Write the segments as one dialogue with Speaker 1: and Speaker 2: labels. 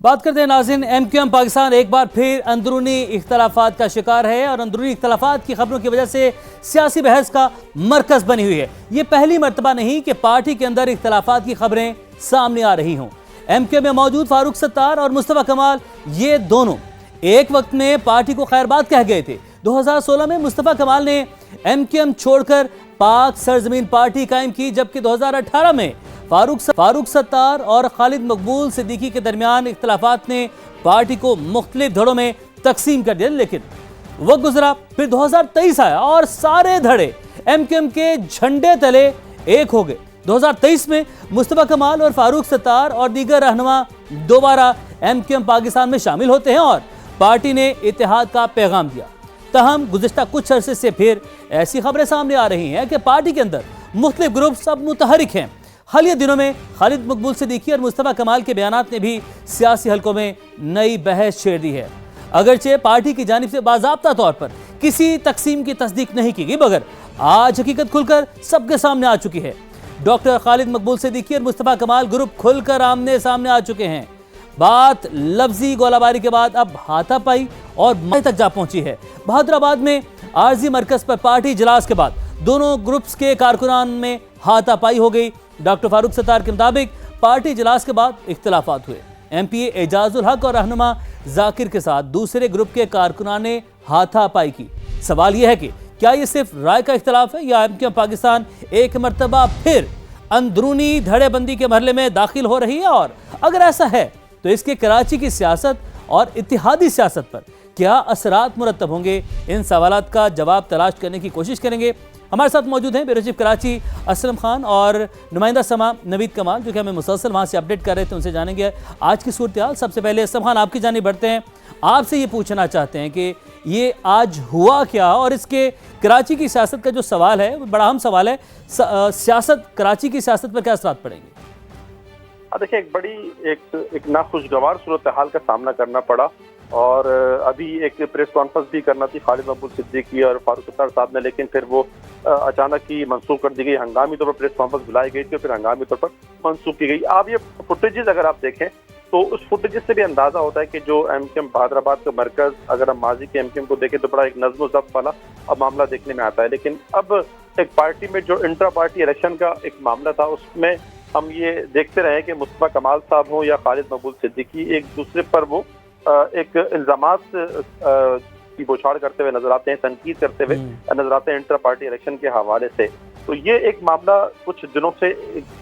Speaker 1: बात करते हैं नाज़रीन, एमक्यूएम पाकिस्तान एक बार फिर अंदरूनी इख्तलाफात का शिकार है और अंदरूनी इख्तलाफात की खबरों की वजह से सियासी बहस का मरकज बनी हुई है। ये पहली मर्तबा नहीं कि पार्टी के अंदर इख्तलाफात की खबरें सामने आ रही हों। एमक्यूएम में मौजूद फारूक सत्तार और मुस्तफा कमाल ये दोनों एक वक्त में पार्टी को खैरबाद कह गए थे। 2016 में मुस्तफा कमाल ने एमक्यूएम छोड़कर पाक सरजमीन पार्टी कायम की, जबकि 2018 में फारूक सत्तार और खालिद मकबूल सिद्दीकी के दरमियान इख्तलाफात ने पार्टी को मुख्तलिफ धड़ों में तकसीम कर दिया। लेकिन वक्त गुजरा, फिर 2023 आया और सारे धड़े एमक्यूएम के झंडे तले एक हो गए। 2023 में मुस्तफा कमाल और फारूक सत्तार और दीगर रहनुमा दोबारा एमक्यूएम पाकिस्तान में शामिल होते हैं और पार्टी ने इत्तेहाद का पैगाम दिया। तहम गुज़िश्ता कुछ अरसे से फिर ऐसी खबरें सामने आ रही हैं कि पार्टी के अंदर मुख्तलिफ ग्रुप सब मुतहरिक हैं। हालिया दिनों में खालिद मकबूल सिद्दीकी और मुस्तफा कमाल के बयानात ने भी सियासी हलकों में नई बहस छेड़ दी है। अगरचे पार्टी की जानिब से बाज़ाब्ता तौर पर किसी तकसीम की तस्दीक नहीं की गई, मगर आज हकीकत खुलकर सबके सामने आ चुकी है। डॉक्टर खालिद मकबूल सिद्दीकी और मुस्तफा कमाल ग्रुप खुलकर आमने सामने आ चुके हैं। बात लफ्जी गोलाबारी के बाद अब हाथापाई और माहे तक जा पहुंची है। बहादुराबाद में आरजी मरकज पर पार्टी इजलास के बाद दोनों ग्रुप्स के कारकुनान में हाथापाई हो गई। डॉक्टर फारूक सत्तार के मुताबिक पार्टी इजलास के बाद इख्तलाफात हुए। एमपीए एजाजुल हक और रहनुमा जाकिर के साथ दूसरे ग्रुप के कारकुनान ने हाथापाई की। सवाल यह है कि क्या ये सिर्फ राय का इख्तलाफ है या एमक्यूएम पाकिस्तान एक मरतबा फिर अंदरूनी धड़ेबंदी के मरहले में दाखिल हो रही है, और अगर ऐसा है तो इसके कराची की सियासत और इत्तिहादी सियासत पर क्या असरात मुरतब होंगे? इन सवालात का जवाब तलाश करने की कोशिश करेंगे। हमारे साथ मौजूद हैं ब्यूरो चीफ कराची असलम खान और नुमाइंदा समा नवीद कमाल, जो कि हमें मुसलसल वहाँ से अपडेट कर रहे थे। उनसे जानेंगे आज की सूरत हाल। सबसे पहले असलम खान, आपकी जानिब बढ़ते हैं। आपसे ये पूछना चाहते हैं कि ये आज हुआ क्या और इसके कराची की सियासत का जो सवाल है वो बड़ा अहम सवाल है। सियासत, कराची की सियासत पर क्या असरात पड़ेंगे?
Speaker 2: देखिए, एक बड़ी एक नाखुशगवार सूरत हाल का सामना करना पड़ा और अभी एक प्रेस कॉन्फ्रेंस भी करना थी खालिद मकबूल सिद्दीकी और फारूक सत्तार साहब ने, लेकिन फिर वो अचानक ही मनसूख कर दी गई। हंगामी तौर पर प्रेस कॉन्फ्रेंस बुलाई गई थी, फिर हंगामी तौर पर मनसूख की गई। आप ये फुटेजेस अगर आप देखें तो उस फुटेजेस से भी अंदाजा होता है कि जो एमक्यूएम बहादुराबाद का मरकज, अगर हम माजी के एमक्यूएम को देखें तो बड़ा एक नज़्म ज़ब्त वाला अब मामला देखने में आता है। लेकिन अब एक पार्टी में जो इंट्रा पार्टी इलेक्शन का एक मामला था, उसमें हम ये देखते रहे कि मुस्तफा कमाल साहब हो या खालिद मकबूल सिद्दीकी एक दूसरे पर वो एक इल्जामात की बौछार करते हुए नजर आते हैं, तनकीद करते हुए नजर आते हैं इंटर पार्टी इलेक्शन के हवाले से। तो ये एक मामला कुछ दिनों से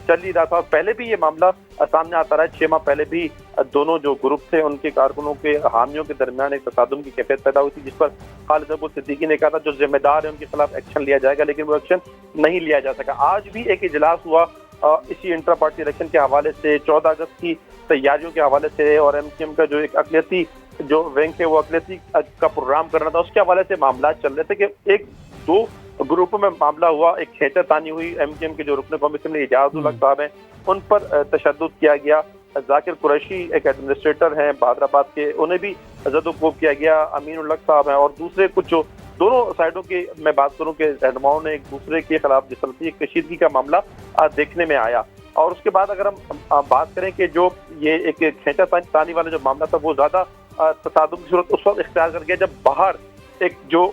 Speaker 2: चल ही रहा था और पहले भी ये मामला सामने आता रहा है। 6 माह पहले भी दोनों जो ग्रुप थे उनके कारकुनों के हामियों के दरमियान एक तसादुम की कैफियत पैदा हुई थी, जिस पर खालिद मकबूल सिद्दीकी ने कहा था जो जिम्मेदार है उनके खिलाफ एक्शन लिया जाएगा, लेकिन वो एक्शन नहीं लिया जा सका। आज भी एक इजलास हुआ इसी इंटर पार्टी इलेक्शन के हवाले से, 14 अगस्त की तैयारियों के हवाले से, और एमक्यूएम का जो एक अक़लियती जो विंग है वो अक़लियती का प्रोग्राम कर रहा था, उसके हवाले से मामला चल रहे थे कि एक दो ग्रुपों में मामला हुआ, एक खींचातानी हुई। एमक्यूएम के जो रुकन कमीशन एजाजुल हक साहब हैं उन पर तशद्दुद किया गया। जाकिर कुरैशी एक एडमिनिस्ट्रेटर हैं बहादुराबाद के, उन्हें भी ज़दोकोब किया गया। अमीनुल हक साहब हैं और दूसरे कुछ जो दोनों साइडों की मैं बात करूं कि रहनुमाओं ने एक दूसरे के खिलाफ जिस तरह से कशीदगी का मामला देखने में आया। और उसके बाद अगर हम बात करें कि जो ये एक खींचातानी वाला जो मामला था वो ज्यादा तसादुम की सूरत उस वक्त इख्तियार कर गया जब बाहर एक जो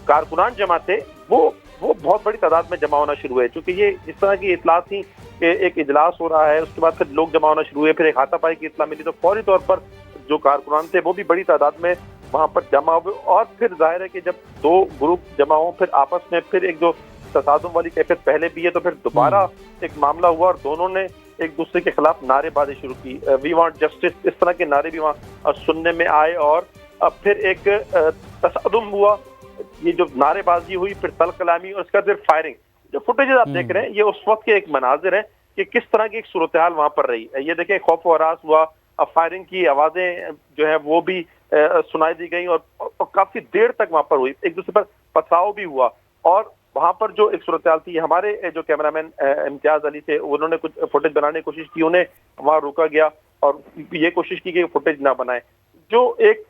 Speaker 2: कारकुनान जमा थे वो बहुत बड़ी तादाद में जमा होना शुरू हुए। चूंकि ये इस तरह की इतला थी कि एक इजलास हो रहा है, उसके बाद फिर लोग जमा होना शुरू हुए, फिर एक हाथापाई की इतला मिली, तो फौरी तौर पर जो कारकुनान थे वो भी बड़ी तादाद में वहां पर जमा हुए। और फिर जाहिर है कि जब दो ग्रुप जमा हो फिर आपस में फिर एक जो तसादुम वाली कैफियत पहले भी है, तो फिर दोबारा एक मामला हुआ और दोनों ने एक दूसरे के खिलाफ नारेबाजी शुरू की। वी वांट जस्टिस, इस तरह के नारे भी वहाँ सुनने में आए और फिर एक तसादुम हुआ। ये जो नारेबाजी हुई, फिर तल कलामी और उसके बाद फिर फायरिंग। जो फुटेजेस आप देख रहे हैं ये उस वक्त के एक मनाजिर है कि किस तरह की एक सूरत हाल वहाँ पर रही। ये देखें, खौफ व हरास हुआ, फायरिंग की आवाजें जो है वो भी सुनाई दी गई और काफी देर तक वहां पर हुई, एक दूसरे पर पथराव भी हुआ। और वहां पर जो एक सूरत हाल थी, हमारे जो कैमरामैन इम्तियाज अली थे उन्होंने कुछ फुटेज बनाने की कोशिश की, उन्हें वहां रोका गया और ये कोशिश की कि फुटेज ना बनाए। जो एक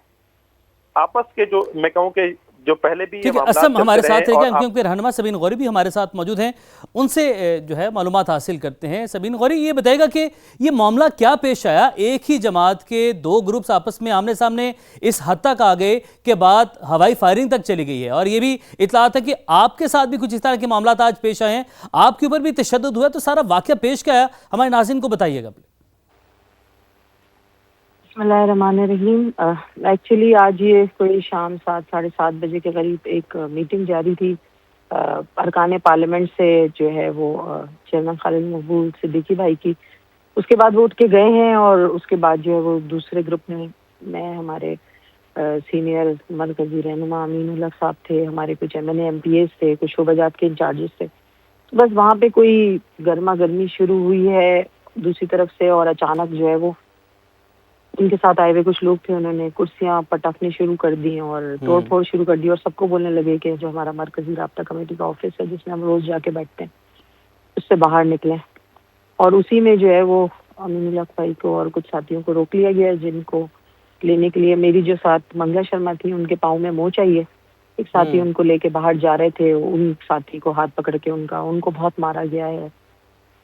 Speaker 2: आपस के जो मैं कहूँ कि जो पहले भी ये
Speaker 1: ठीक है,
Speaker 2: मामला
Speaker 1: असम हमारे
Speaker 2: चलते
Speaker 1: साथ
Speaker 2: रहे।
Speaker 1: रहेगा
Speaker 2: और
Speaker 1: क्योंकि रहनुमा सबीन गौरी भी हमारे साथ मौजूद हैं, उनसे जो है मालूमात हासिल करते हैं। सबीन गौरी, ये बताएगा कि ये मामला क्या पेश आया? एक ही जमात के दो ग्रुप्स आपस में आमने सामने इस हद तक आ गए कि बात हवाई फायरिंग तक चली गई है, और ये भी इत्तलात है कि आपके साथ भी कुछ इस तरह के मामला आज पेश आए हैं, आपके ऊपर भी तशद्दुद हुआ। तो सारा वाकया पेश क्या है, हमारे नाज़रीन को बताइएगा।
Speaker 3: बिस्मिल्लाहिर्रहमानिर्रहीम। एक्चुअली आज ये कोई शाम 7 साढ़े 7 बजे के करीब एक मीटिंग जारी थी अरकान पार्लियामेंट से, जो है वो चेयरमैन खालिद मकबूल सिद्दीकी भाई की। उसके बाद वो उठ के गए हैं और उसके बाद जो है वो दूसरे ग्रुप में मैं, हमारे सीनियर मरकजी रहनुमा अमीनुल हक साहब थे, हमारे कुछ MNA MPAs थे, कुछ शोबाजात के इंचार्जेस थे। तो बस वहाँ पे कोई गर्मा गर्मी शुरू हुई है दूसरी तरफ से, और अचानक जो है वो उनके साथ आए हुए कुछ लोग थे, उन्होंने कुर्सियां पटकनी शुरू कर दी और तोड़ फोड़ शुरू कर दी, और सबको बोलने लगे कि जो हमारा मरकजी राब्ता कमेटी का ऑफिस है जिसमें हम रोज जाके बैठते हैं उससे बाहर निकले। और उसी में जो है वो अमीनुल हक भाई को और कुछ साथियों को रोक लिया गया, जिनको लेने के लिए मेरी जो साथ मंगला शर्मा थी उनके पाँव में मोच आई है। एक साथी उनको लेके बाहर जा रहे थे, उन साथी को हाथ पकड़ के उनको बहुत मारा गया है।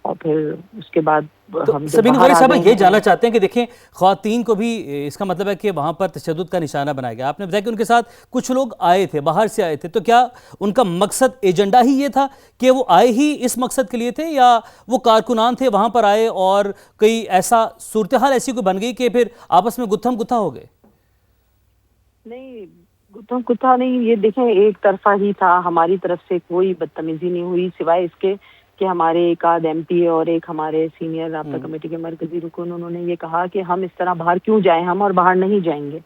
Speaker 3: और फिर उसके बाद
Speaker 1: तो
Speaker 3: हम
Speaker 1: सबीन गौरी साहब ये जानना चाहते हैं कि देखें, ख्वातीन को भी इसका मतलब है कि वहां पर तशद्दुद का निशाना बनाया गया। आपने बताया कि उनके साथ कुछ लोग आए थे, बाहर से आए थे, तो क्या उनका मकसद एजेंडा ही ये था कि वो आए ही इस मकसद के लिए थे, या वो कारकुनान थे वहां पर आए और कोई ऐसा सूरत हाल ऐसी कोई बन गई कि फिर आपस में गुत्थम गुत्था हो गए?
Speaker 3: नहीं, गुत्थम गुत्था नहीं, ये देखें एक तरफा ही था। हमारी तरफ से कोई बदतमीजी नहीं हुई, सिवाय इसके कि हमारे एक आध MPA और एक हमारे सीनियर राब्ता कमेटी के मरकजी रुकन, उन्होंने ये कहा कि हम इस तरह बाहर क्यों जाएं, हम और बाहर नहीं जाएंगे।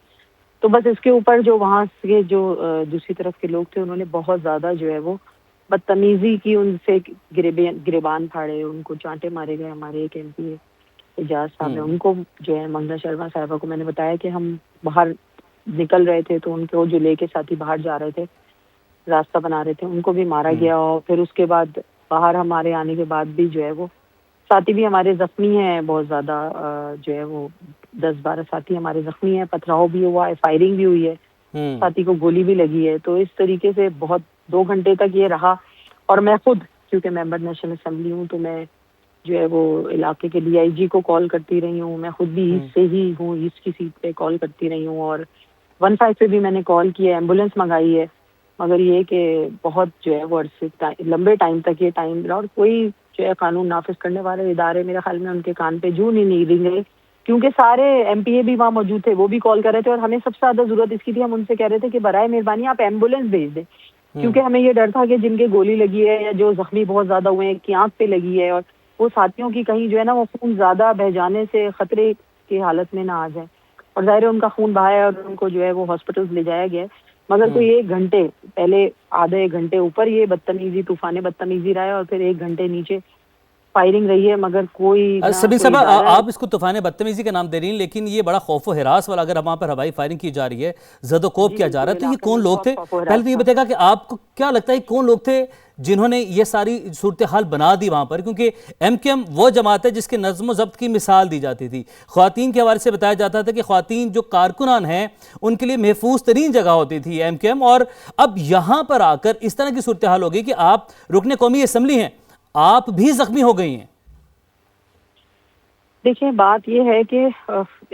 Speaker 3: तो बस इसके ऊपर जो वहाँ से जो दूसरी तरफ के लोग थे, उन्होंने बहुत ज्यादा जो है वो बदतमीजी की, उनसे गिरेबान फाड़े, उनको चांटे मारे गए। हमारे एक MPA एजाज साहब है, उनको जो है मंगला शर्मा साहिबा को मैंने बताया कि हम बाहर निकल रहे थे, तो उनको जो लेके साथी बाहर जा रहे थे, रास्ता बना रहे थे, उनको भी मारा गया। और फिर उसके बाद बाहर हमारे आने के बाद भी जो है वो साथी भी हमारे जख्मी हैं बहुत ज्यादा, जो है वो 10-12 साथी हमारे जख्मी हैं, पथराव भी हुआ है, फायरिंग भी हुई है, साथी को गोली भी लगी है। तो इस तरीके से बहुत 2 घंटे तक ये रहा। और मैं खुद, क्योंकि मेंबर नेशनल असेंबली हूँ, तो मैं जो है वो इलाके के DIG को कॉल करती रही हूँ। मैं खुद भी ईस्ट से ही हूँ, ईस्ट की सीट पे कॉल करती रही हूँ, और 15 पे भी मैंने कॉल किया, एम्बुलेंस मंगाई है। मगर ये कि बहुत जो है वो लंबे टाइम तक ये टाइम रहा, और कोई जो है कानून नाफिज करने वाले इदारे मेरे ख्याल में उनके कान पे जूं नहीं रिंग रही, क्योंकि सारे MPA भी वहाँ मौजूद थे, वो भी कॉल कर रहे थे। और हमें सबसे ज्यादा जरूरत इसकी थी, हम उनसे कह रहे थे कि बराए मेहरबानी आप एम्बुलेंस भेज दें, क्योंकि हमें ये डर था कि जिनके गोली लगी है या जो जख्मी बहुत ज्यादा हुए हैं, की आंख पे लगी है, और वो साथियों की कहीं जो है ना वो खून ज्यादा बह जाने से खतरे की हालत में ना आ जाए। और जाहिर है उनका खून बहाया और उनको जो है वो हॉस्पिटल ले जाया गया। मगर कोई 1 घंटे पहले, आधे 1 घंटे ऊपर ये बदतमीजी, तूफाने बदतमीजी रहा है, और फिर 1 घंटे नीचे फायरिंग रही है। मगर कोई
Speaker 1: सबीन साहब, आप इसको तूफान बदतमीजी का नाम दे रही हैं, लेकिन ये बड़ा खौफ व हिरास वाला, अगर वहां पर हवाई फायरिंग की जा रही है, जदोकोब किया जा रहा है, तो ये कौन लोग थे? पहले तो ये बताएगा कि आपको क्या लगता है कौन लोग थे जिन्होंने ये सारी सूरत हाल बना दी वहां पर? क्योंकि MQM वो जमात है जिसके नज़्म ज़ब्त की मिसाल दी जाती थी। ख्वातीन के हवाले से बताया जाता था कि ख्वातीन जो कारकुनान हैं उनके लिए महफूज तरीन जगह होती थी MQM, और अब यहां पर आकर इस तरह की सूरत हाल हो गई कि आप रुकने कौमी असम्बली हैं, आप भी जख्मी हो गई हैं।
Speaker 3: देखिए, बात यह है कि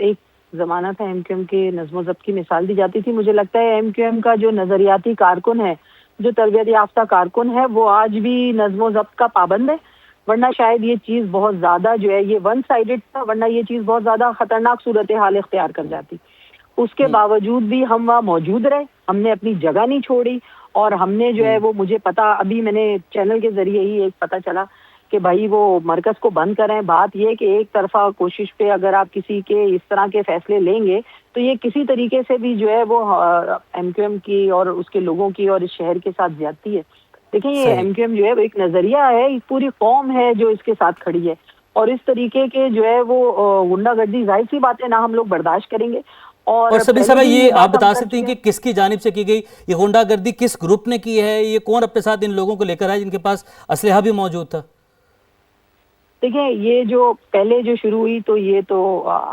Speaker 3: एक जमाना था MQM के नज़्म ज़ब्त की मिसाल दी जाती थी। मुझे लगता है MQM का जो नजरियाती कारकुन है, जो तरबियत याफ्ता कारकुन है, वो आज भी नज़्म ज़ब्त का पाबंद है। वरना शायद ये चीज बहुत ज्यादा जो है ये 1 साइडेड था, वरना ये चीज बहुत ज्यादा खतरनाक सूरत हाल इख्तियार कर जाती। उसके बावजूद भी हम वहाँ मौजूद रहे, हमने अपनी जगह नहीं छोड़ी, और हमने जो है वो, मुझे पता, अभी मैंने चैनल के जरिए ही एक पता चला कि भाई वो मरकज को बंद करें। बात यह कि एक तरफा कोशिश पे अगर आप किसी के इस तरह के फैसले लेंगे तो ये किसी तरीके से भी जो है वो MQM की और उसके लोगों की और इस शहर के साथ ज्यादती है। देखिए, ये MQM जो है एक नजरिया है, एक पूरी कौम है जो इसके साथ खड़ी है, और इस तरीके के जो है वो गुंडागर्दी, जाहिर सी बात है ना, हम लोग बर्दाश्त करेंगे।
Speaker 1: और सभी समय ये आप बता सकते हैं कि किसकी जानिब से की गई ये गुंडागर्दी, किस ग्रुप ने की है, ये कौन अपने साथ इन लोगों को लेकर आए जिनके पास असलहा भी मौजूद था?
Speaker 3: देखिए, ये जो पहले जो शुरू हुई तो ये तो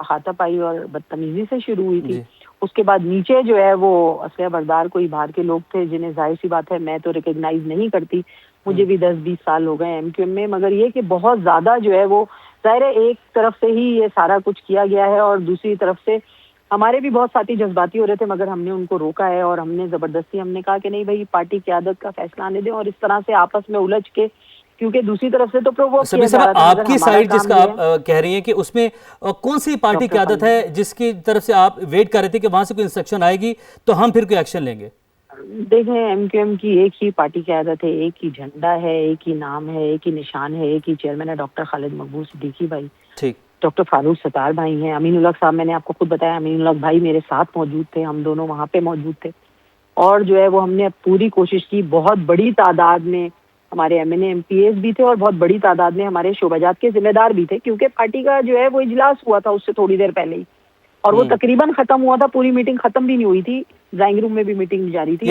Speaker 3: हाथापाई और बदतमीजी से शुरू हुई थी, उसके बाद नीचे जो है वो असलिया बरदार कोई बाहर के लोग थे जिन्हें जाहिर सी बात है मैं तो रिकॉग्नाइज नहीं करती, मुझे भी 10-20 साल हो गए एमक्यूएम में, मगर ये कि बहुत ज्यादा जो है वो जाहिर है एक तरफ से ही ये सारा कुछ किया गया है और दूसरी तरफ से हमारे भी बहुत साथी जज्बाती हो रहे थे, मगर हमने उनको रोका है और हमने जबरदस्ती हमने कहा कि नहीं भाई पार्टी क़यादत का फैसला आने दें और इस तरह से आपस में उलझ के, क्योंकि दूसरी तरफ से तो प्रोवोक किया जा रहा था।
Speaker 1: आपकी साइड जिसका आप कह रही हैं कि उसमें कौन सी पार्टी क़यादत है जिसकी तरफ से आप वेट कर रहे थे कि वहां से कोई इंस्ट्रक्शन आएगी तो हम फिर कोई एक्शन लेंगे?
Speaker 3: देखें एमक्यूएम की एक ही पार्टी क़यादत है, एक ही झंडा है, एक ही नाम है, एक ही निशान है, एक ही चेयरमैन है डॉक्टर खालिद मकबूल सिद्दीकी भाई,
Speaker 1: ठीक,
Speaker 3: डॉक्टर फारूक सत्तार भाई हैं, अमीनुल हक साहब, मैंने आपको खुद बताया अमीनुल हक भाई मेरे साथ मौजूद थे, हम दोनों वहाँ पे मौजूद थे और जो है वो हमने पूरी कोशिश की, बहुत बड़ी तादाद में हमारे एमएनए एमपीएस भी थे और बहुत बड़ी तादाद में हमारे शोबाजात के जिम्मेदार भी थे, क्योंकि पार्टी का जो है वो इजलास हुआ था उससे थोड़ी देर पहले ही और वो तकरीबन खत्म हुआ था, पूरी मीटिंग खत्म भी नहीं हुई थी, ड्राइंग रूम में भी मीटिंग जारी थी।